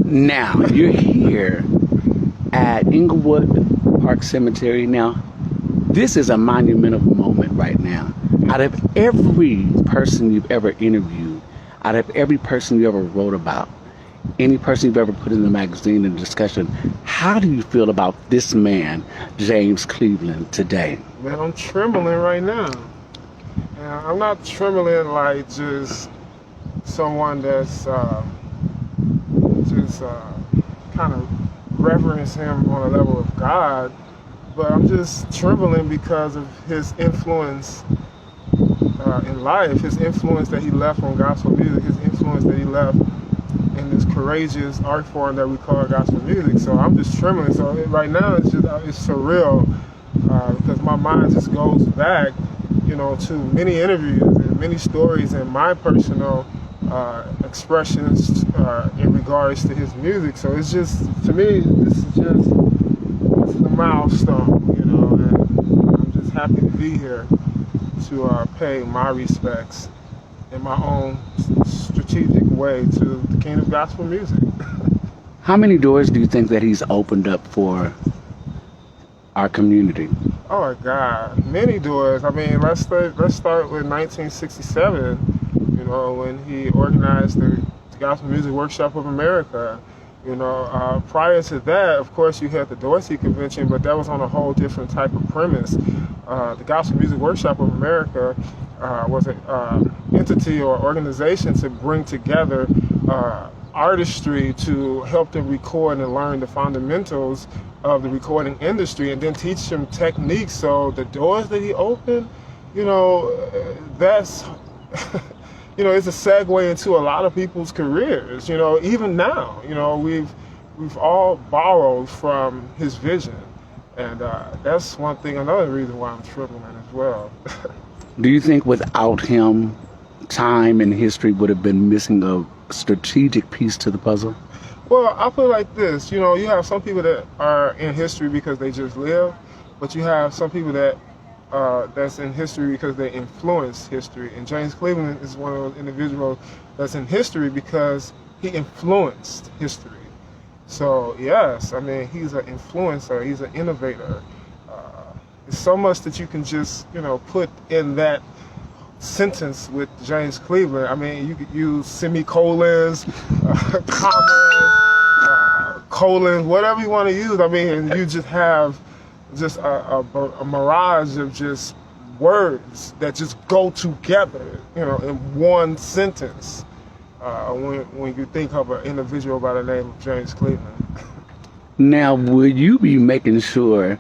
Now, you're here at Inglewood Park Cemetery. Now, this is a monumental moment right now. Out of every person you've ever interviewed, out of every person you ever wrote about, any person you've ever put in the magazine in discussion, how do you feel about this man, James Cleveland, today? Man, I'm trembling right now. And I'm not trembling like just someone that's kind of reverence him on a level of God, but I'm just trembling because of his influence in life, his influence that he left on gospel music, his influence that he left in this courageous art form that we call gospel music. So I'm just trembling. So right now it's surreal because my mind just goes back, to many interviews and many stories and my personal expressions in regards to his music. So it's just, to me, this is a milestone, and I'm just happy to be here to pay my respects in my own strategic way to the king of gospel music. How many doors do you think that he's opened up for our community? Oh my God, many doors. I mean, let's start with 1967, when he organized the Gospel Music Workshop of America. Prior to that, of course, you had the Dorsey Convention, but that was on a whole different type of premise. The Gospel Music Workshop of America was an entity or organization to bring together artistry to help them record and learn the fundamentals of the recording industry, and then teach them techniques. So the doors that he opened, that's it's a segue into a lot of people's careers. Even now, we've all borrowed from his vision, and that's another reason why I'm trembling as well. Do you think without him, time and history would have been missing a strategic piece to the puzzle? Well, I feel like this. You have some people that are in history because they just live, but you have some people that that's in history because they influence history. And James Cleveland is one of those individuals that's in history because he influenced history. So yes, I mean, he's an influencer, he's an innovator. There's so much that you can just, put in that sentence with James Cleveland. I mean, you could use semicolons, commas, colons, whatever you want to use. I mean, and you just have a mirage of just words that just go together, in one sentence. When you think of an individual by the name of James Cleveland. Now, will you be making sure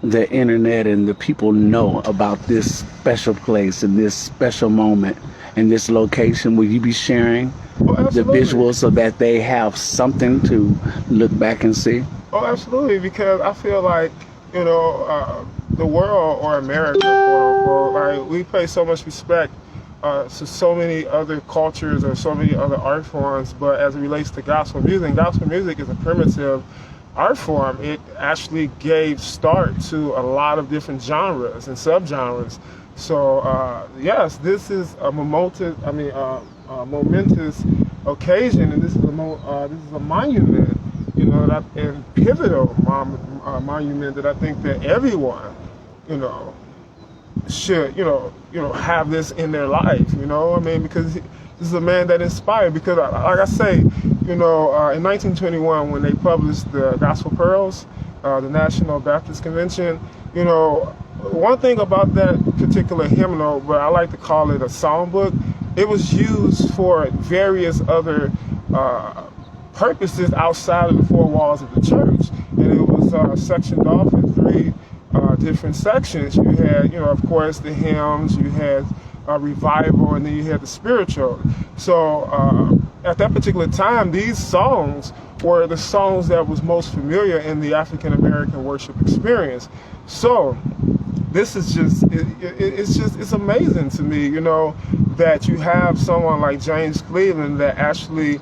the internet and the people know about this special place and this special moment and this location? Will you be sharing the visuals so that they have something to look back and see? Oh, absolutely, because I feel like, the world, or America, quote unquote, like, we pay so much respect to so many other cultures or so many other art forms, but as it relates to gospel music is a primitive art form. It actually gave start to a lot of different genres and subgenres. So yes, this is a momentous occasion, and this is a monument, and pivotal monument that I think that everyone, should, have this in their life, because this is a man that inspired. Because, like I say, in 1921, when they published the Gospel Pearls, the National Baptist Convention, one thing about that particular hymnal, but I like to call it a songbook, it was used for various other purposes outside of the four walls of the church, and it was sectioned off in three different sections. You had, of course, the hymns, you had revival, and then you had the spiritual. So at that particular time, these songs were the songs that was most familiar in the African American worship experience. So this is it's amazing to me, that you have someone like James Cleveland that actually,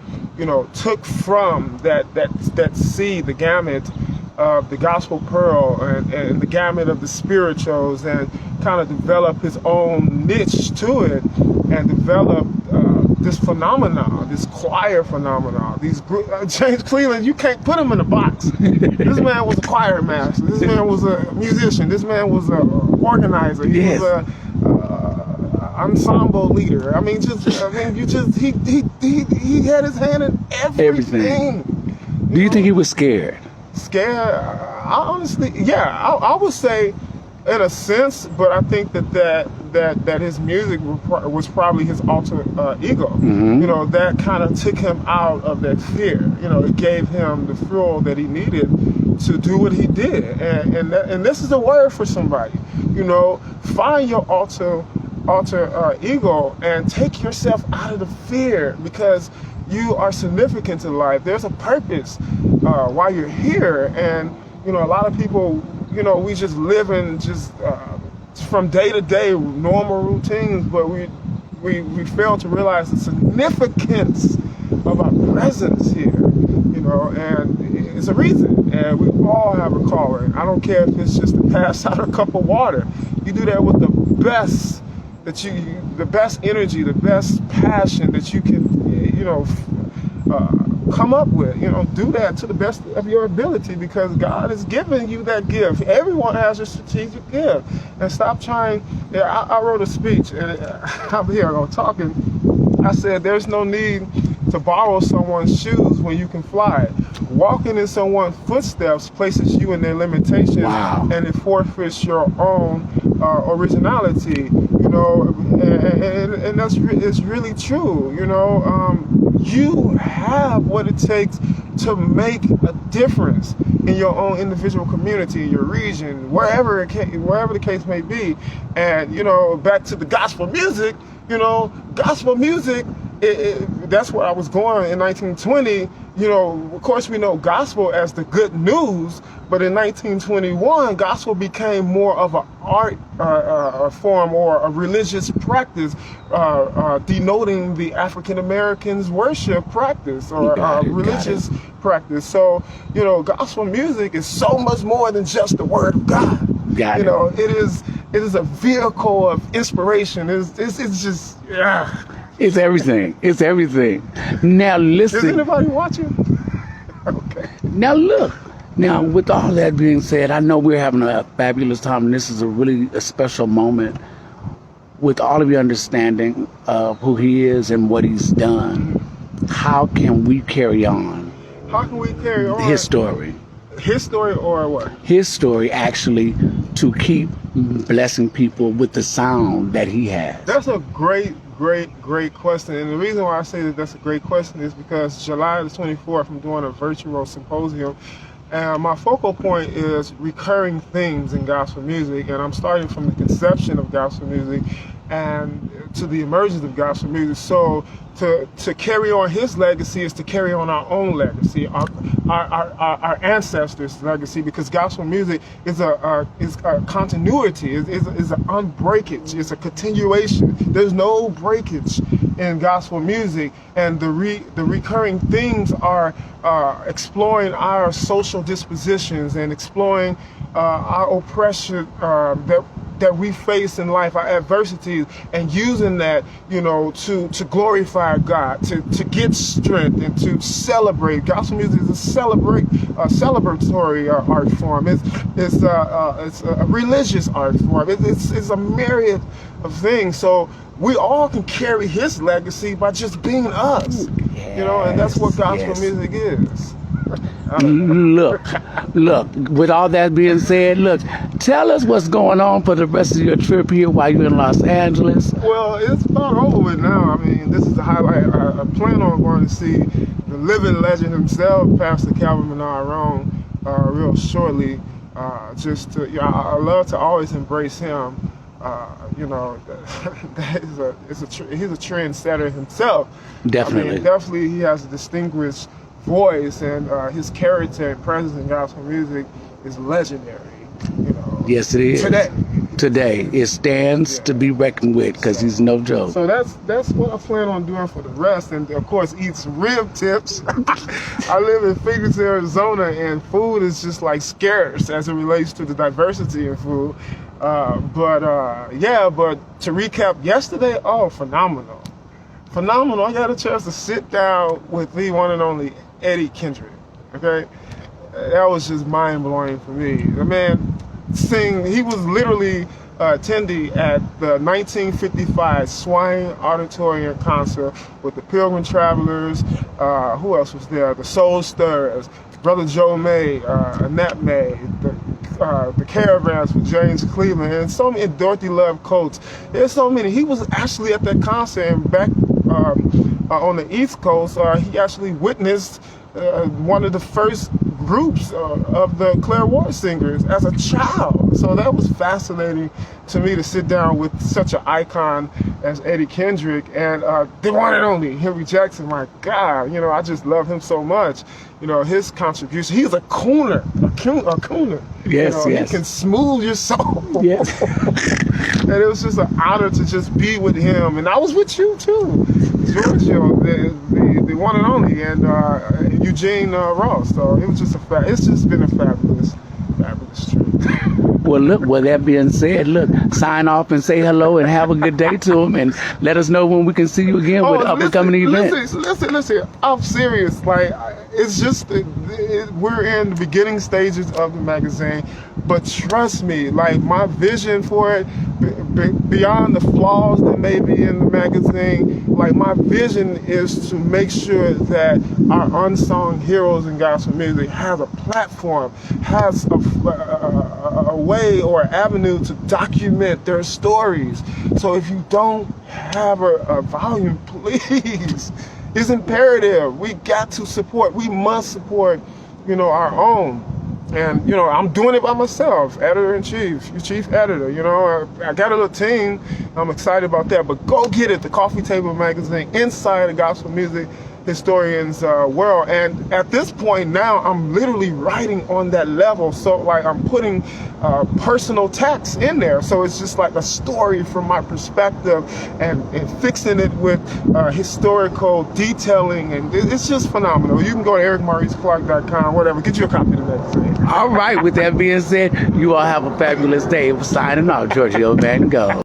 took from that seed, the gamut of the gospel pearl and the gamut of the spirituals, and kind of develop his own niche to it, and develop this phenomenon, this choir phenomenon. James Cleveland, you can't put him in a box. This man was a choir master. This man was a musician. This man was an organizer. He was a ensemble leader. I mean, he had his hand in everything. Do you think he was scared? Scared? I honestly, yeah, I would say, in a sense, but I think that his music was probably his alter ego. Mm-hmm. You know, that kind of took him out of that fear. You know, it gave him the fuel that he needed to do what he did. And this is a word for somebody. You know, find your alter ego and take yourself out of the fear, because you are significant to life. There's a purpose why you're here. And you know, a lot of people, you know, we just live in just from day to day normal routines, but we fail to realize the significance of our presence here. You know, and it's a reason. And we all have a calling. I don't care if it's just to pass out a cup of water. You do that with the best the best energy, the best passion that you can, you know, come up with. You know, do that to the best of your ability, because God has given you that gift. Everyone has a strategic gift. And stop trying. Yeah, I wrote a speech, and I'm here talking. I said, there's no need to borrow someone's shoes when you can fly. Walking in someone's footsteps places you in their limitations, and it forfeits your own originality. You know, and it's really true. You know, you have what it takes to make a difference in your own individual community, your region, wherever the case may be. And you know, back to the gospel music. You know, gospel music. That's where I was going in 1920. You know, of course, we know gospel as the good news, but in 1921, gospel became more of an art form or a religious practice, denoting the African Americans' worship practice or religious practice. So, you know, gospel music is so much more than just the word of God. You know, it is a vehicle of inspiration. It's just, yeah. It's everything. It's everything. Now listen. Is anybody watching? Okay. Now look. Now with all that being said, I know we're having a fabulous time, and this is a special moment. With all of your understanding of who he is and what he's done, how can we carry on? How can we carry on? His story. His story or what? His story, actually, to keep blessing people with the sound that he has. That's a great question. And the reason why I say that that's a great question is because July the 24th, I'm doing a virtual symposium. And my focal point is recurring themes in gospel music. And I'm starting from the conception of gospel music and to the emergence of gospel music. So to carry on his legacy is to carry on our own legacy, our ancestors' legacy, because gospel music is a continuity, is an unbreakage, it's a continuation. There's no breakage in gospel music, and the recurring themes are exploring our social dispositions and exploring our oppression that we face in life, our adversities, and using that, you know, to glorify God, to get strength and to celebrate. Gospel music is a celebratory art form. It's a religious art form. It's a myriad of things. So we all can carry his legacy by just being us. Yes, you know, and that's what gospel music is. Look, with all that being said, look, tell us what's going on for the rest of your trip here while you're in Los Angeles. Well, it's about over with now. I mean, this is the highlight. I plan on going to see the living legend himself, Pastor Calvin Menard, real shortly. Just to, you know, I love to always embrace him. You know, he's a trendsetter himself. Definitely. I mean, definitely he has a distinguished voice, and his character and presence in gospel music is legendary. You know. Yes, it is. Today it stands to be reckoned with, because he's no joke. So that's what I plan on doing for the rest, and of course eat some rib tips. I live in Phoenix, Arizona, and food is just like scarce as it relates to the diversity in food. But to recap yesterday, phenomenal. phenomenal. I got a chance to sit down with the one and only Eddie Kendrick. Okay, that was just mind blowing for me. The man he was literally attendee at the 1955 Swine Auditorium concert with the Pilgrim Travelers. Who else was there? The Soul Stirrers, Brother Joe May, Annette May, the Caravans with James Cleveland, and so many, Dorothy Love Coates. There's so many. He was actually at that concert, and back on the East Coast, he actually witnessed one of the first groups of the Clairvoyant singers as a child. So that was fascinating to me to sit down with such an icon as Eddie Kendrick and the one and only Henry Jackson. My God, you know, I just love him so much. You know, his contribution. He's a crooner, a crooner. Yes, you know, yes. He can smooth your soul. Yes. And it was just an honor to just be with him. And I was with you too, Giorgio, the one and only, and Eugene Ross. So it was just it's just been a fabulous trip. Well, look, with that being said, look, sign off and say hello and have a good day to him, and let us know when we can see you again with up and coming events. Listen, I'm serious. Like, it's just, we're in the beginning stages of the magazine, but trust me, like, my vision for it, beyond the flaws that may be in the magazine, like, my vision is to make sure that our unsung heroes in gospel music has a platform, has a way or avenue to document their stories. So if you don't have a volume, please, it's imperative. We got to support. We must support, you know, our own. And, you know, I'm doing it by myself, editor-in-chief, chief editor. You know, I got a little team. I'm excited about that. But go get it, the Coffee Table Magazine, inside the gospel music historians world. And at this point now, I'm literally writing on that level. So like I'm putting personal text in there. So it's just like a story from my perspective and fixing it with historical detailing. And it's just phenomenal. You can go to ericmauriceclark.com, whatever, get you a copy of the magazine. All right, with that being said, you all have a fabulous day. Signing off, Giorgio Vango.